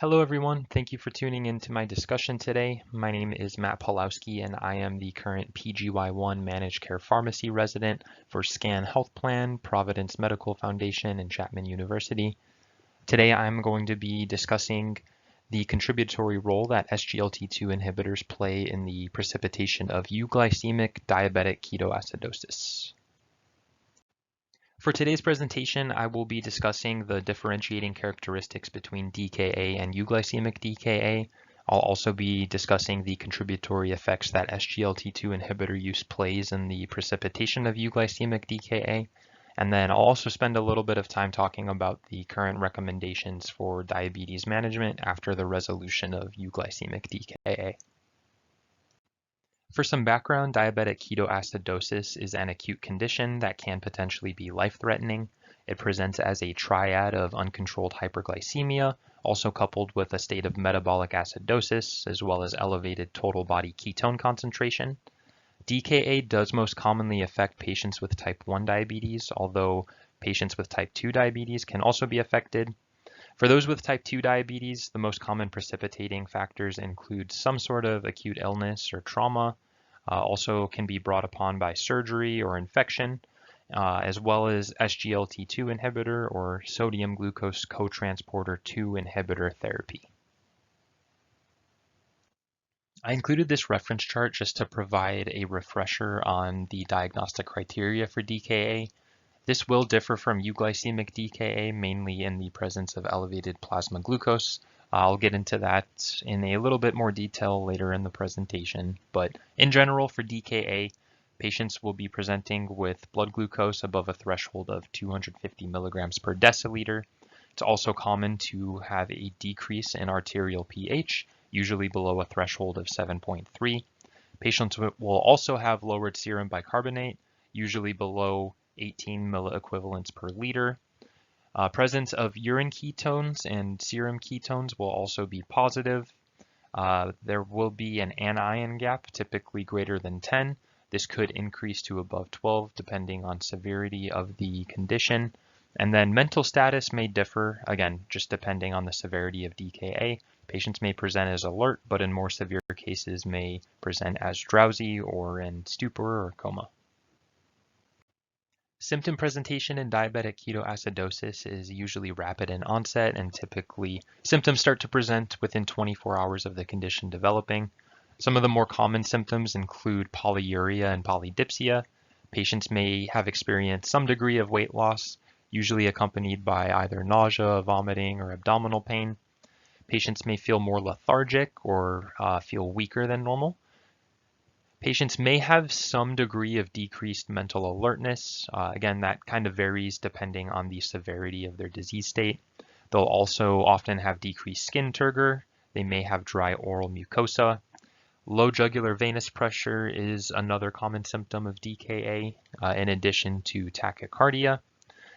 Hello everyone, thank you for tuning in to my discussion today. My name is Matt Pawlowski and I am the current PGY1 Managed Care Pharmacy resident for SCAN Health Plan, Providence Medical Foundation, and Chapman University. Today I'm going to be discussing the contributory role that SGLT2 inhibitors play in the precipitation of euglycemic diabetic ketoacidosis. For today's presentation, I will be discussing the differentiating characteristics between DKA and euglycemic DKA. I'll also be discussing the contributory effects that SGLT2 inhibitor use plays in the precipitation of euglycemic DKA. And then I'll also spend a little bit of time talking about the current recommendations for diabetes management after the resolution of euglycemic DKA. For some background, diabetic ketoacidosis is an acute condition that can potentially be life-threatening. It presents as a triad of uncontrolled hyperglycemia, also coupled with a state of metabolic acidosis, as well as elevated total body ketone concentration. DKA does most commonly affect patients with type 1 diabetes, although patients with type 2 diabetes can also be affected. For those with type 2 diabetes, the most common precipitating factors include some sort of acute illness or trauma, also can be brought upon by surgery or infection, as well as SGLT2 inhibitor or sodium glucose cotransporter 2 inhibitor therapy. I included this reference chart just to provide a refresher on the diagnostic criteria for DKA. This will differ from euglycemic DKA, mainly in the presence of elevated plasma glucose. I'll get into that in a little bit more detail later in the presentation, but in general for DKA, patients will be presenting with blood glucose above a threshold of 250 milligrams per deciliter. It's also common to have a decrease in arterial pH, usually below a threshold of 7.3. Patients will also have lowered serum bicarbonate, usually below 18 milliequivalents per liter. Presence of urine ketones and serum ketones will also be positive. There will be an anion gap, typically greater than 10. This could increase to above 12 depending on severity of the condition. And then mental status may differ, again, just depending on the severity of DKA. Patients may present as alert, but in more severe cases may present as drowsy or in stupor or coma. Symptom presentation in diabetic ketoacidosis is usually rapid in onset, and typically symptoms start to present within 24 hours of the condition developing. Some of the more common symptoms include polyuria and polydipsia. Patients may have experienced some degree of weight loss, usually accompanied by either nausea, vomiting, or abdominal pain. Patients may feel more lethargic or feel weaker than normal. Patients may have some degree of decreased mental alertness. Again, that kind of varies depending on the severity of their disease state. They'll also often have decreased skin turgor. They may have dry oral mucosa. Low jugular venous pressure is another common symptom of DKA, in addition to tachycardia.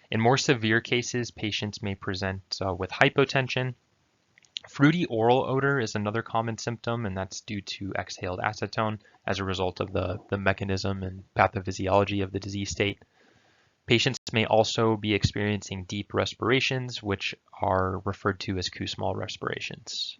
In more severe cases, patients may present with hypotension. Fruity oral odor is another common symptom, and that's due to exhaled acetone as a result of the mechanism and pathophysiology of the disease state. Patients may also be experiencing deep respirations, which are referred to as Kussmaul respirations.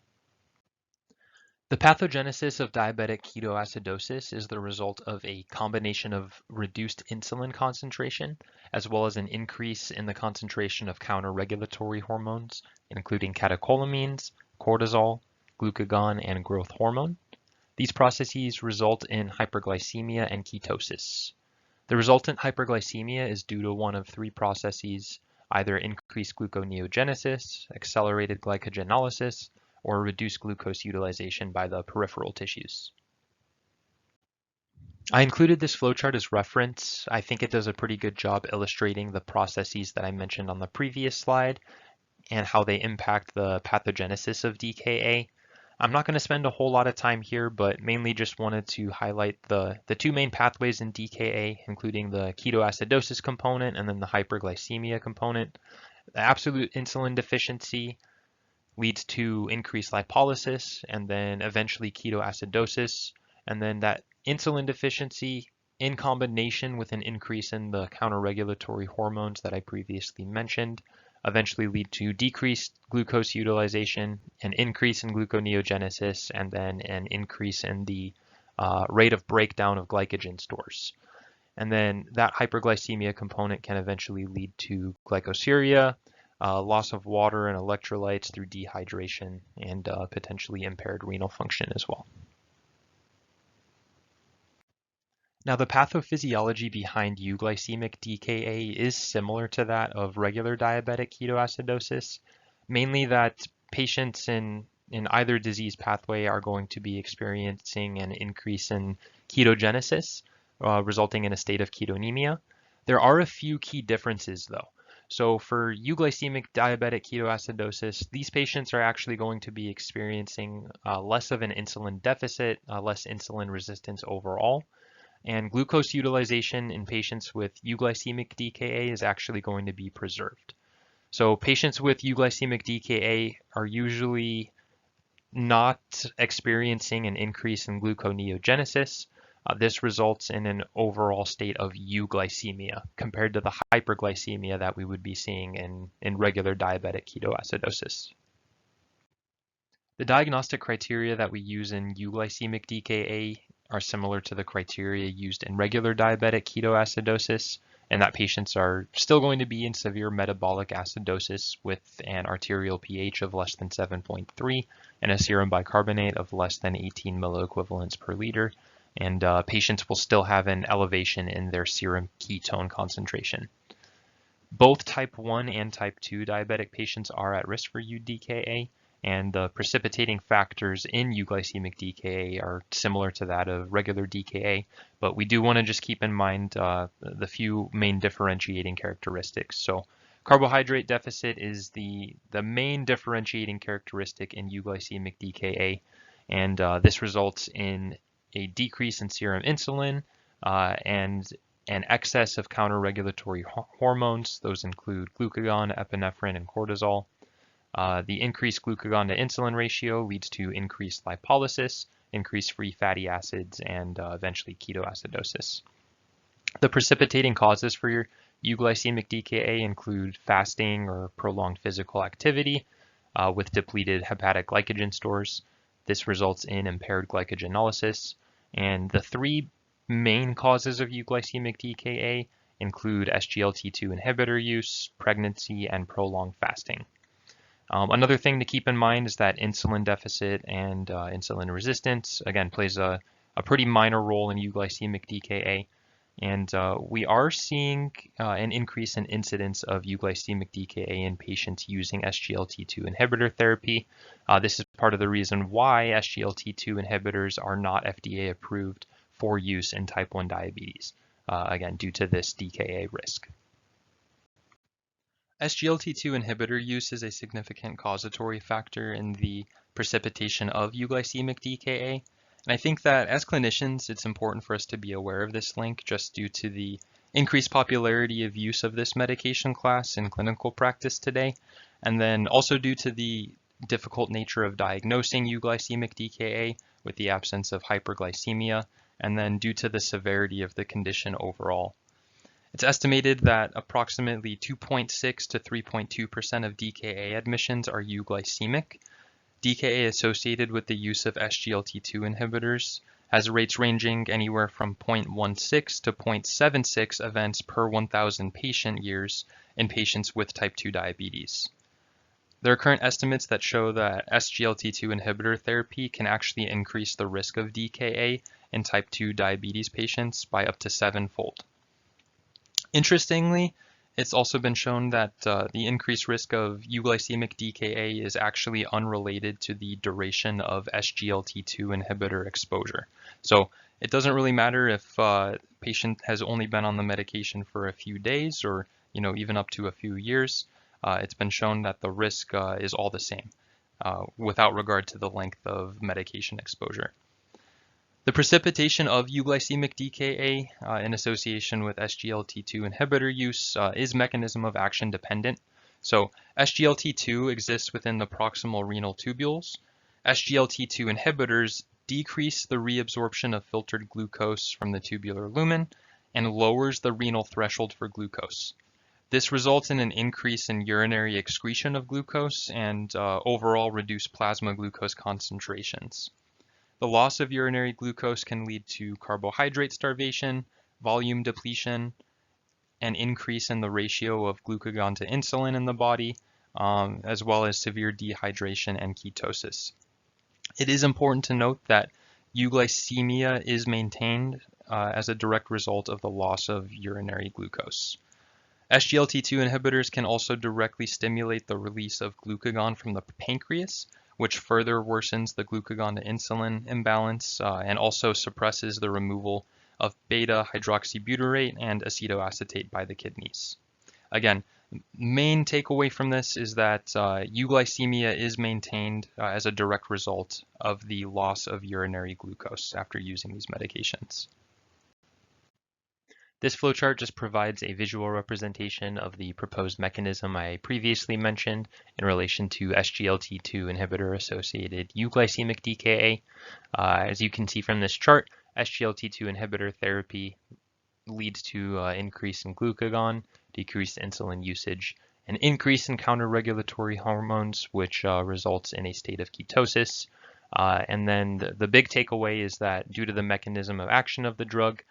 The pathogenesis of diabetic ketoacidosis is the result of a combination of reduced insulin concentration, as well as an increase in the concentration of counter-regulatory hormones, including catecholamines, cortisol, glucagon, and growth hormone. These processes result in hyperglycemia and ketosis. The resultant hyperglycemia is due to one of three processes, either increased gluconeogenesis, accelerated glycogenolysis, or reduced glucose utilization by the peripheral tissues. I included this flowchart as reference. I think it does a pretty good job illustrating the processes that I mentioned on the previous slide and how they impact the pathogenesis of DKA. I'm not going to spend a whole lot of time here, but mainly just wanted to highlight the two main pathways in DKA, including the ketoacidosis component and then the hyperglycemia component. The absolute insulin deficiency leads to increased lipolysis and then eventually ketoacidosis. And then that insulin deficiency in combination with an increase in the counter-regulatory hormones that I previously mentioned eventually lead to decreased glucose utilization, an increase in gluconeogenesis, and then an increase in the rate of breakdown of glycogen stores. And then that hyperglycemia component can eventually lead to glycosuria, loss of water and electrolytes through dehydration, and potentially impaired renal function as well. Now, the pathophysiology behind euglycemic DKA is similar to that of regular diabetic ketoacidosis, mainly that patients in either disease pathway are going to be experiencing an increase in ketogenesis, resulting in a state of ketonemia. There are a few key differences though. So for euglycemic diabetic ketoacidosis, these patients are actually going to be experiencing less of an insulin deficit, less insulin resistance overall. And glucose utilization in patients with euglycemic DKA is actually going to be preserved. So patients with euglycemic DKA are usually not experiencing an increase in gluconeogenesis. This results in an overall state of euglycemia compared to the hyperglycemia that we would be seeing in regular diabetic ketoacidosis. The diagnostic criteria that we use in euglycemic DKA are similar to the criteria used in regular diabetic ketoacidosis, and that patients are still going to be in severe metabolic acidosis with an arterial pH of less than 7.3 and a serum bicarbonate of less than 18 milliequivalents per liter, and patients will still have an elevation in their serum ketone concentration. Both type 1 and type 2 diabetic patients are at risk for UDKA, and the precipitating factors in euglycemic DKA are similar to that of regular DKA, but we do want to just keep in mind the few main differentiating characteristics. So carbohydrate deficit is the main differentiating characteristic in euglycemic DKA, and this results in a decrease in serum insulin and an excess of counter-regulatory hormones. Those include glucagon, epinephrine, and cortisol. The increased glucagon to insulin ratio leads to increased lipolysis, increased free fatty acids, and eventually ketoacidosis. The precipitating causes for your euglycemic DKA include fasting or prolonged physical activity with depleted hepatic glycogen stores. This results in impaired glycogenolysis. And the three main causes of euglycemic DKA include SGLT2 inhibitor use, pregnancy, and prolonged fasting. Another thing to keep in mind is that insulin deficit and insulin resistance, again, plays a pretty minor role in euglycemic DKA. And we are seeing an increase in incidence of euglycemic DKA in patients using SGLT2 inhibitor therapy. This is part of the reason why SGLT2 inhibitors are not FDA approved for use in type 1 diabetes, again, due to this DKA risk. SGLT2 inhibitor use is a significant causatory factor in the precipitation of euglycemic DKA. And I think that as clinicians, it's important for us to be aware of this link just due to the increased popularity of use of this medication class in clinical practice today. And then also due to the difficult nature of diagnosing euglycemic DKA with the absence of hyperglycemia, and then due to the severity of the condition overall. It's estimated that approximately 2.6 to 3.2% of DKA admissions are euglycemic. DKA associated with the use of SGLT2 inhibitors has rates ranging anywhere from 0.16 to 0.76 events per 1,000 patient years in patients with type 2 diabetes. There are current estimates that show that SGLT2 inhibitor therapy can actually increase the risk of DKA in type 2 diabetes patients by up to 7-fold. Interestingly, it's also been shown that the increased risk of euglycemic DKA is actually unrelated to the duration of SGLT2 inhibitor exposure. So it doesn't really matter if a patient has only been on the medication for a few days or even up to a few years. It's been shown that the risk is all the same without regard to the length of medication exposure. The precipitation of euglycemic DKA in association with SGLT2 inhibitor use is mechanism of action dependent. So SGLT2 exists within the proximal renal tubules. SGLT2 inhibitors decrease the reabsorption of filtered glucose from the tubular lumen and lowers the renal threshold for glucose. This results in an increase in urinary excretion of glucose and overall reduced plasma glucose concentrations. The loss of urinary glucose can lead to carbohydrate starvation, volume depletion, an increase in the ratio of glucagon to insulin in the body, as well as severe dehydration and ketosis. It is important to note that euglycemia is maintained as a direct result of the loss of urinary glucose. SGLT2 inhibitors can also directly stimulate the release of glucagon from the pancreas, which further worsens the glucagon to insulin imbalance and also suppresses the removal of beta hydroxybutyrate and acetoacetate by the kidneys. Again, main takeaway from this is that euglycemia is maintained as a direct result of the loss of urinary glucose after using these medications. This flowchart just provides a visual representation of the proposed mechanism I previously mentioned in relation to SGLT2 inhibitor-associated euglycemic DKA. As you can see from this chart, SGLT2 inhibitor therapy leads to increase in glucagon, decreased insulin usage, an increase in counter-regulatory hormones, which results in a state of ketosis. And then the big takeaway is that due to the mechanism of action of the drug,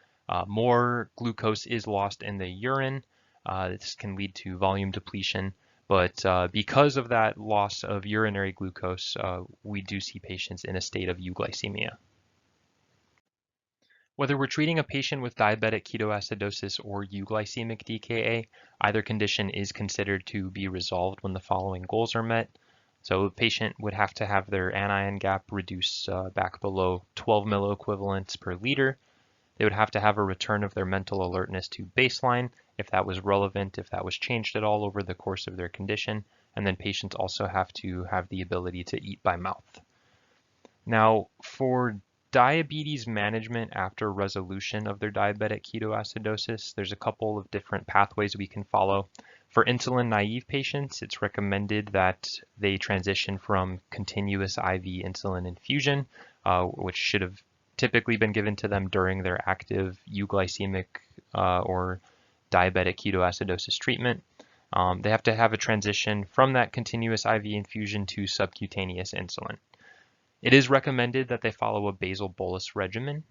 more glucose is lost in the urine. This can lead to volume depletion, but because of that loss of urinary glucose, we do see patients in a state of euglycemia. Whether we're treating a patient with diabetic ketoacidosis or euglycemic DKA, either condition is considered to be resolved when the following goals are met. So the patient would have to have their anion gap reduced back below 12 milliequivalents per liter. They would have to have a return of their mental alertness to baseline if that was relevant, if that was changed at all over the course of their condition. And then patients also have to have the ability to eat by mouth. Now, for diabetes management after resolution of their diabetic ketoacidosis, there's a couple of different pathways we can follow. For insulin-naive patients, it's recommended that they transition from continuous IV insulin infusion, which should have typically been given to them during their active euglycemic or diabetic ketoacidosis treatment. They have to have a transition from that continuous IV infusion to subcutaneous insulin. It is recommended that they follow a basal bolus regimen.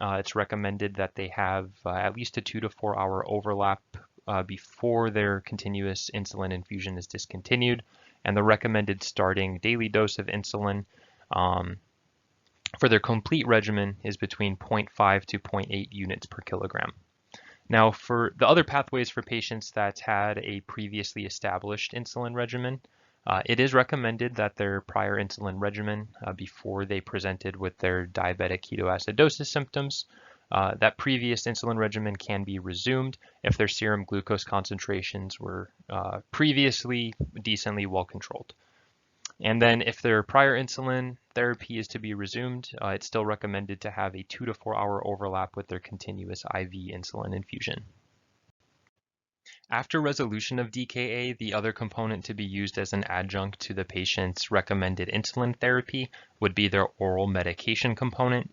It's recommended that they have at least a 2 to 4 hour overlap before their continuous insulin infusion is discontinued, and the recommended starting daily dose of insulin for their complete regimen is between 0.5 to 0.8 units per kilogram. Now, for the other pathways for patients that had a previously established insulin regimen, it is recommended that their prior insulin regimen, before they presented with their diabetic ketoacidosis symptoms, that previous insulin regimen can be resumed if their serum glucose concentrations were previously decently well controlled. And then if their prior insulin therapy is to be resumed, it's still recommended to have a 2 to 4 hour overlap with their continuous IV insulin infusion. After resolution of DKA, the other component to be used as an adjunct to the patient's recommended insulin therapy would be their oral medication component.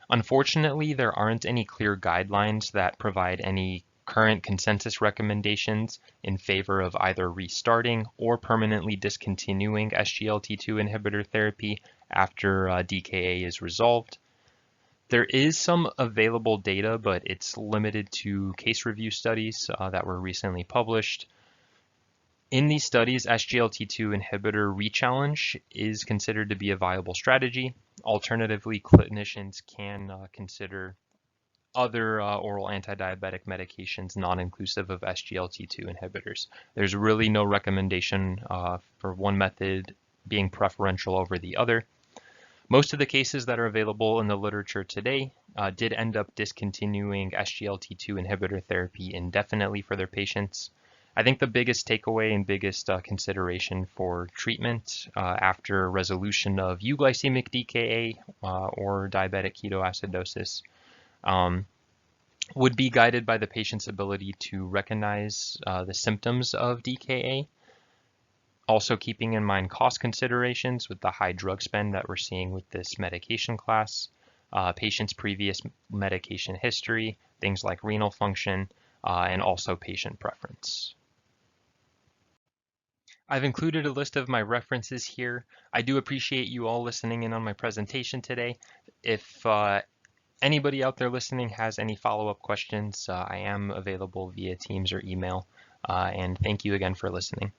Unfortunately, there aren't any clear guidelines that provide any current consensus recommendations in favor of either restarting or permanently discontinuing SGLT2 inhibitor therapy after DKA is resolved. There is some available data, but it's limited to case review studies that were recently published. In these studies, SGLT2 inhibitor rechallenge is considered to be a viable strategy. Alternatively, clinicians can consider other oral anti-diabetic medications non-inclusive of SGLT2 inhibitors. There's really no recommendation for one method being preferential over the other. Most of the cases that are available in the literature today did end up discontinuing SGLT2 inhibitor therapy indefinitely for their patients. I think the biggest takeaway and biggest consideration for treatment after resolution of euglycemic DKA or diabetic ketoacidosis would be guided by the patient's ability to recognize the symptoms of DKA. Also keeping in mind cost considerations with the high drug spend that we're seeing with this medication class, patient's previous medication history, things like renal function, and also patient preference. I've included a list of my references here. I do appreciate you all listening in on my presentation today. If anybody out there listening has any follow-up questions, I am available via Teams or email. And thank you again for listening.